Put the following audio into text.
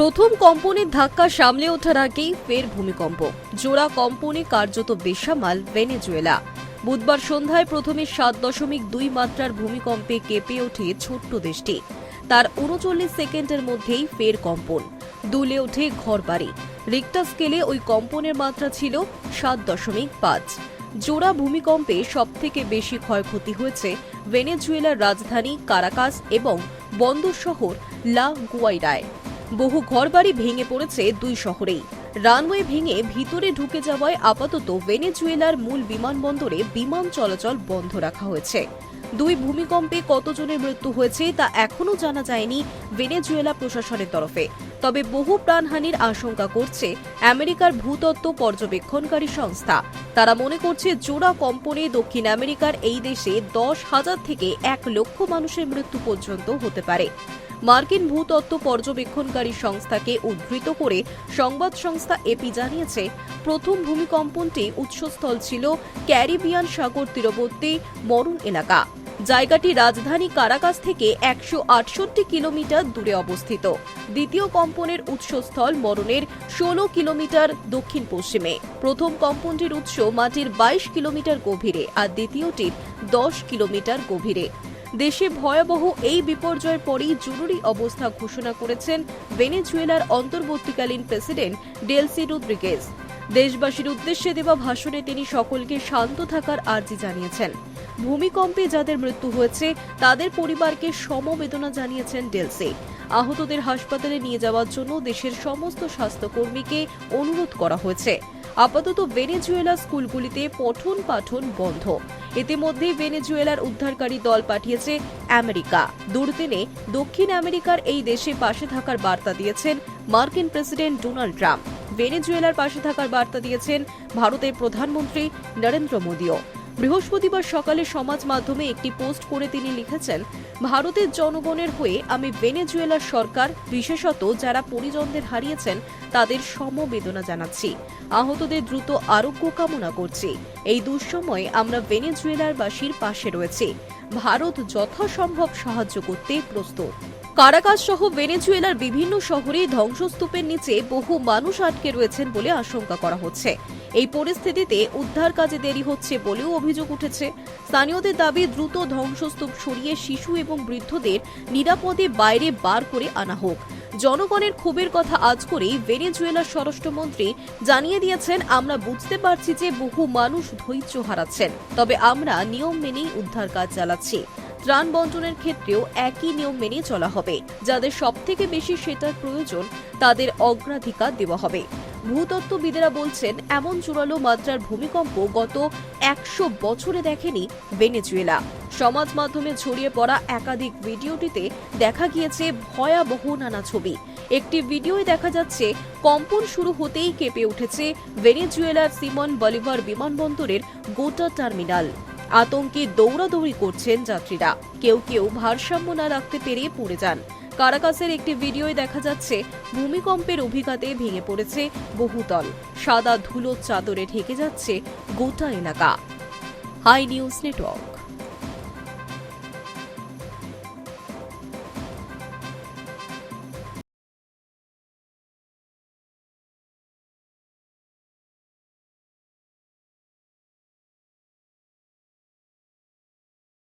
প্রথম কম্পনের ধাক্কা সামলে ওঠার আগেই ফের ভূমিকম্প। জোড়া কম্পনে কার্যত বেসামাল ভেনেজুয়েলা। বুধবার সন্ধ্যায় প্রথমে 7.2 মাত্রার ভূমিকম্পে কেঁপে ওঠে ছোট্ট দেশটি। তার 39 সেকেন্ডের মধ্যেই ফের কম্পন, দুলে ওঠে ঘরবাড়ি। রিক্টার স্কেলে ওই কম্পনের মাত্রা ছিল 7.5। জোড়া ভূমিকম্পে সবথেকে বেশি ক্ষয়ক্ষতি হয়েছে ভেনেজুয়েলার রাজধানী কারাকাস এবং বন্দর শহর লা গুয়াইরায়। বহু ঘরবাড়ি ভেঙে পড়েছে দুই শহরেই। রানওয়ে ভেঙে ভিতরে ঢুকে যাওয়ায় আপাতত ভেনেজুয়েলার মূল বিমানবন্দরে বিমান চলাচল বন্ধ রাখা হয়েছে। দুই ভূমিকম্পে কতজনের মৃত্যু হয়েছে তা এখনও জানা যায়নি ভেনেজুয়েলা প্রশাসনের তরফে। তবে বহু প্রাণহানির আশঙ্কা করছে আমেরিকার ভূতত্ত্ব পর্যবেক্ষণকারী সংস্থা। তারা মনে করছে জোড়া কম্পনে দক্ষিণ আমেরিকার এই দেশে 10,000 থেকে 1 লক্ষ মানুষের মৃত্যু পর্যন্ত হতে পারে। মার্কিন ভূতত্ত্ব পর্যবেক্ষণকারী সংস্থাকে উদ্ধৃত করে সংবাদ সংস্থা এপি জানিয়েছে, প্রথম ভূমিকম্পনটি উৎসস্থল ছিল ক্যারিবিয়ান সাগর তীরবর্তী মরুন এলাকা। জায়গাটি রাজধানী কারাকাস থেকে 168 কিলোমিটার দূরে অবস্থিত। দ্বিতীয় কম্পনের উৎসস্থল মরুনের 16 কিলোমিটার দক্ষিণ পশ্চিমে। প্রথম কম্পনটির উৎস মাটির 22 কিলোমিটার গভীরে আর দ্বিতীয়টির 10 কিলোমিটার গভীরে। দেশে ভয়াবহ এই বিপর্যয়ের পরই জরুরি অবস্থা ঘোষণা করেছেন ভেনেজুয়েলার অন্তর্বর্তীকালীন প্রেসিডেন্ট ডেলসি রদ্রিগেজ। দেশবাসীর উদ্দেশ্যে দেওয়া ভাষণে তিনি সকলকে শান্ত থাকার আর্জি জানিয়েছেন। ভূমিকম্পে যাদের মৃত্যু হয়েছে তাদের পরিবারকে সমবেদনা জানিয়েছেন ডেলসি। আহতদের হাসপাতালে নিয়ে যাওয়ার জন্য দেশের সমস্ত স্বাস্থ্যকর্মীকে অনুরোধ করা হয়েছে। আপাতত ভেনেজুয়েলা স্কুলগুলিতে পঠন পাঠন বন্ধ। ইতিমধ্যেই ভেনেজুয়েলার উদ্ধারকারী দল পাঠিয়েছে আমেরিকা। দুর্দিনে দক্ষিণ আমেরিকার এই দেশে পাশে থাকার বার্তা দিয়েছেন মার্কিন প্রেসিডেন্ট ডোনাল্ড ট্রাম্প। ভেনেজুয়েলার পাশে থাকার বার্তা দিয়েছেন ভারতের প্রধানমন্ত্রী নরেন্দ্র মোদীও। বৃহস্পতিবার সকালে সমাজ মাধ্যমে একটি পোস্ট করে তিনি লিখেছেন, ভারতের জনগণের হয়ে আমি ভেনেজুয়েলার সরকার, বিশেষত যারা পরিজনদের হারিয়েছেন তাদের সমবেদনা জানাচ্ছি। আহতদের দ্রুত আরোগ্য কামনা করছি। এই দুঃসময়ে আমরা ভেনেজুয়েলার বাসীর পাশে রয়েছি। ভারত যথাসম্ভব সাহায্য করতে প্রস্তুত। কারাকাস সহ ভেনেজুয়েলার বিভিন্ন শহরে ধ্বংসস্তূপের নিচে বহু মানুষ আটকে রয়েছেন বলে আশঙ্কা করা হচ্ছে। এই পরিস্থিতিতে উদ্ধার কাজে দেরি হচ্ছে বলেও অভিযোগ উঠেছে। স্থানীয়দের দাবি, দ্রুত ধ্বংসস্তূপ সরিয়ে শিশু এবং বৃদ্ধদের নিরাপদে বাইরে বার করে আনা হোক। জনগণের ক্ষোভের কথা আজ করেই ভেনেজুয়েলার স্বরাষ্ট্রমন্ত্রী জানিয়ে দিয়েছেন, আমরা বুঝতে পারছি যে বহু মানুষ ধৈর্য হারাচ্ছেন, তবে আমরা নিয়ম মেনেই উদ্ধার কাজ চালাচ্ছি। ত্রাণ বন্টনের ক্ষেত্রেও একই নিয়ম মেনে চলা হবে। যাদের সবথেকে বেশি সেটার প্রয়োজন তাদের অগ্রাধিকার দেওয়া হবে। ভূতত্ত্ববিদেরা বলছেন, এমন জোরালো মাত্রার ভূমিকম্প গত 100 বছরে দেখেনি ভেনেজুয়েলা। সমাজ মাধ্যমে ছড়িয়ে পড়া একাধিক ভিডিওটিতে দেখা গিয়েছে ভয়াবহ নানা ছবি। একটি ভিডিওয় দেখা যাচ্ছে কম্পন শুরু হতেই কেঁপে উঠেছে ভেনেজুয়েলার সিমন বলিভার বিমানবন্দরের গোটা টার্মিনাল। আতঙ্কে দৌড়াদৌড়ি করছেন যাত্রীরা। কেউ কেউ ভারসাম্য না রাখতে পেরে পড়ে যান। কারাকাসের একটি ভিডিওয় দেখা যাচ্ছে ভূমিকম্পের অভিঘাতে ভেঙে পড়েছে বহুতল। সাদা ধুলোর চাদরে ঢেকে যাচ্ছে গোটা এলাকা। Hi news network.